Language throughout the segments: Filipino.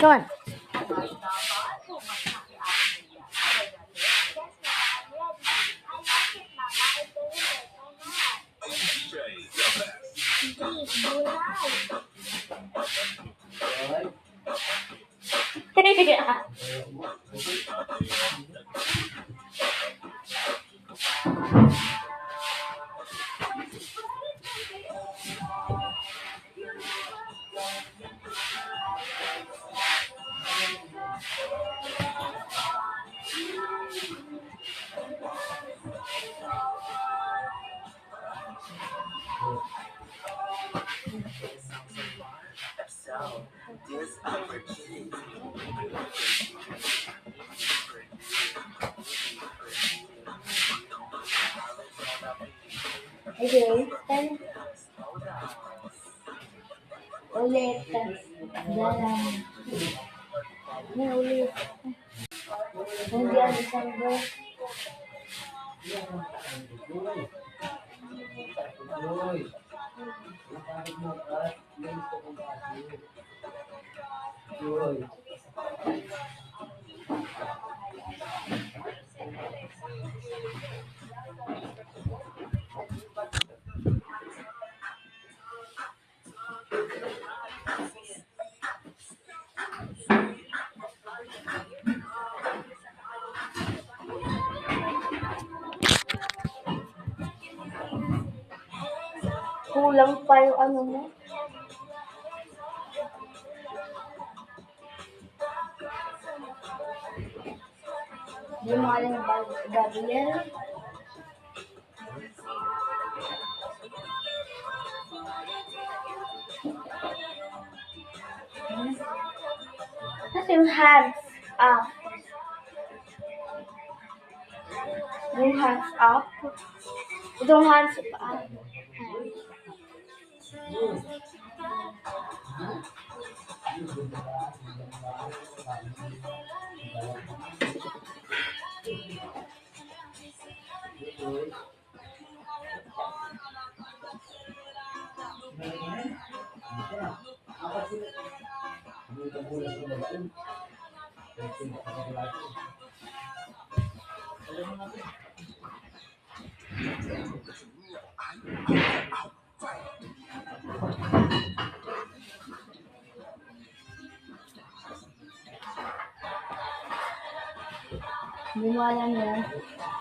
Doon. Okay, ulit. Dalam. May ulit. Hindi ang December. Kulang pa yung ano mo. Yung mga lang Gabriel. Kasi yung hands up. Yung hands up. Itong hands up. Hindi mo alam yan.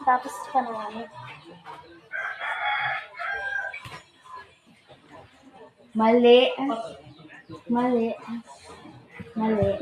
Tapos pa naman. Mali. Mali. Mali.